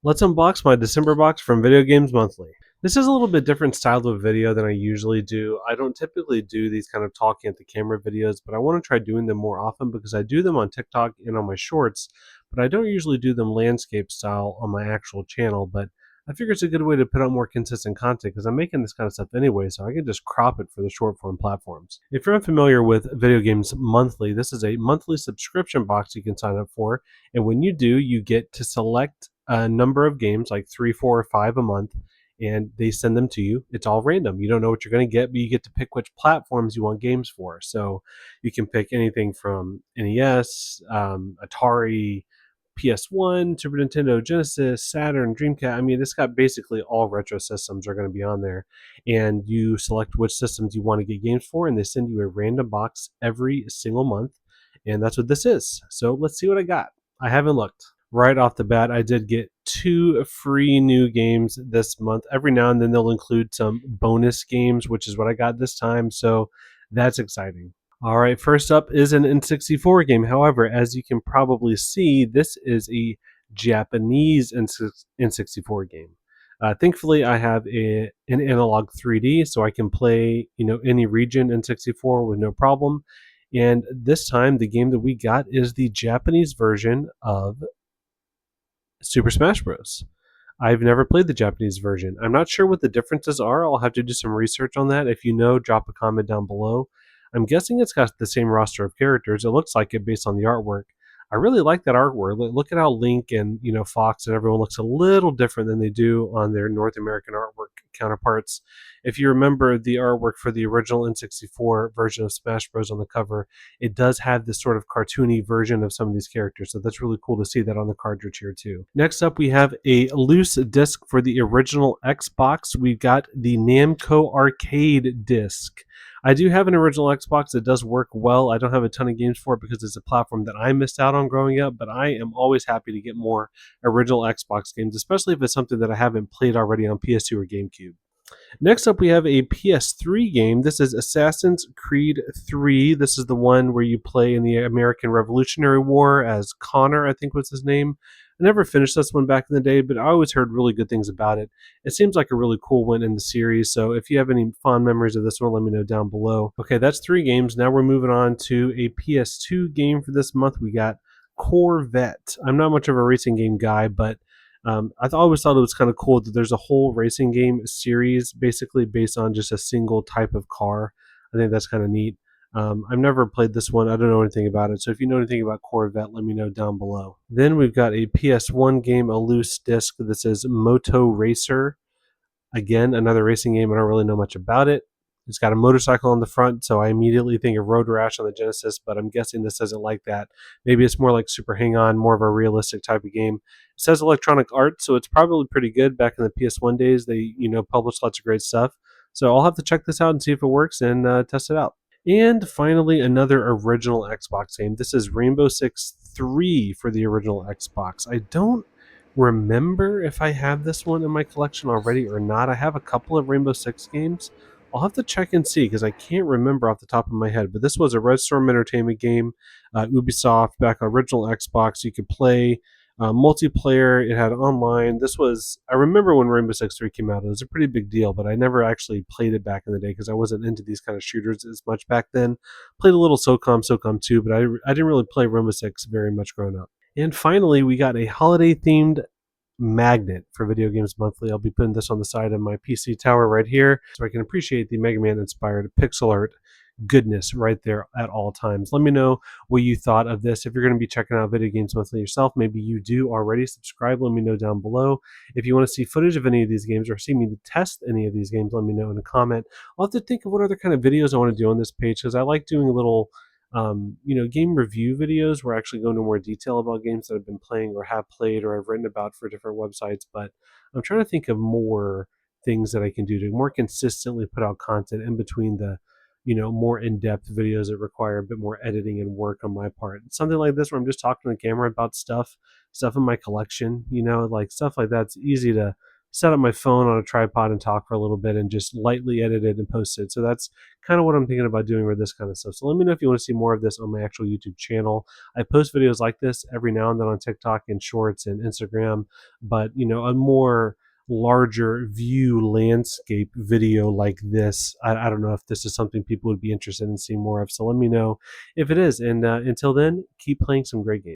Let's unbox my December box from Video Games Monthly. This is a little bit different style of video than I usually do. I don't typically do these kind of talking at the camera videos, but I want to try doing them more often because I do them on TikTok and on my shorts, but I don't usually do them landscape style on my actual channel. But I figure it's a good way to put out more consistent content because I'm making this kind of stuff anyway, so I can just crop it for the short form platforms. If you're unfamiliar with Video Games Monthly, this is a monthly subscription box you can sign up for, and when you do, you get to select a number of games, like 3, 4, or 5 a month, and they send them to you. It's all random. You don't know what you're going to get, but you get to pick which platforms you want games for. So you can pick anything from NES, Atari, PS1, Super Nintendo, Genesis, Saturn, Dreamcast. I mean, it's got basically all retro systems are going to be on there. And you select which systems you want to get games for, and they send you a random box every single month. And that's what this is. So let's see what I got. I haven't looked. Right off the bat, I did get 2 free new games this month. Every now and then they'll include some bonus games, which is what I got this time. So that's exciting. All right, first up is an N64 game. However, as you can probably see, this is a Japanese N64 game. Thankfully, I have an analog 3D, so I can play any region N64 with no problem. And this time, the game that we got is the Japanese version of Super Smash Bros. I've never played the Japanese version. I'm not sure what the differences are. I'll have to do some research on that. If you know, drop a comment down below. I'm guessing it's got the same roster of characters. It looks like it based on the artwork. I really like that artwork. Look at how Link and Fox and everyone looks a little different than they do on their North American artwork counterparts. If you remember the artwork for the original N64 version of Smash Bros. On the cover, it does have this sort of cartoony version of some of these characters, so that's really cool to see that on the cartridge here too. Next up, we have a loose disc for the original Xbox. We've got the Namco Arcade disc. I do have an original Xbox that does work well. I don't have a ton of games for it because it's a platform that I missed out on growing up, but I am always happy to get more original Xbox games, especially if it's something that I haven't played already on PS2 or GameCube. Next up, we have a PS3 game. This is Assassin's Creed 3. This is the one where you play in the American Revolutionary War as Connor, I think was his name. I never finished this one back in the day, but I always heard really good things about it. It seems like a really cool one in the series, so if you have any fond memories of this one, let me know down below. Okay, that's 3 games. Now we're moving on to a PS2 game for this month. We got Corvette. I'm not much of a racing game guy, but always thought it was kind of cool that there's a whole racing game series basically based on just a single type of car. I think that's kind of neat. I've never played this one. I don't know anything about it. So if you know anything about Corvette, let me know down below. Then we've got a PS1 game, a loose disc. This is Moto Racer. Again, another racing game. I don't really know much about it. It's got a motorcycle on the front, so I immediately think of Road Rash on the Genesis, but I'm guessing this isn't like that. Maybe it's more like Super Hang-On, more of a realistic type of game. It says Electronic Arts, so it's probably pretty good. Back in the PS1 days, they published lots of great stuff. So I'll have to check this out and see if it works and test it out. And finally, another original Xbox game. This is Rainbow Six 3 for the original Xbox. I don't remember if I have this one in my collection already or not. I have a couple of Rainbow Six games. I'll have to check and see because I can't remember off the top of my head. But this was a Red Storm Entertainment game, Ubisoft, back on original Xbox. You could play multiplayer. It had online. I remember when Rainbow Six 3 came out. It was a pretty big deal, but I never actually played it back in the day because I wasn't into these kind of shooters as much back then. Played a little SOCOM 2, but I didn't really play Rainbow Six very much growing up. And finally, we got a holiday-themed magnet for Video Games Monthly. I'll be putting this on the side of my PC tower right here so I can appreciate the Mega Man-inspired pixel art goodness right there at all times. Let me know what you thought of this. If you're going to be checking out Video Games Monthly yourself, maybe you do already subscribe, let me know down below. If you want to see footage of any of these games or see me test any of these games, let me know in a comment. I'll have to think of what other kind of videos I want to do on this page because I like doing a little game review videos where I actually go into more detail about games that I've been playing or have played or I've written about for different websites. But I'm trying to think of more things that I can do to more consistently put out content in between the more in-depth videos that require a bit more editing and work on my part. Something like this where I'm just talking to the camera about stuff in my collection, like stuff like that's easy to set up my phone on a tripod and talk for a little bit and just lightly edit it and post it. So that's kind of what I'm thinking about doing with this kind of stuff. So let me know if you want to see more of this on my actual YouTube channel. I post videos like this every now and then on TikTok and Shorts and Instagram, but a more larger view landscape video like this, I don't know if this is something people would be interested in seeing more of. So let me know if it is. And until then, keep playing some great games.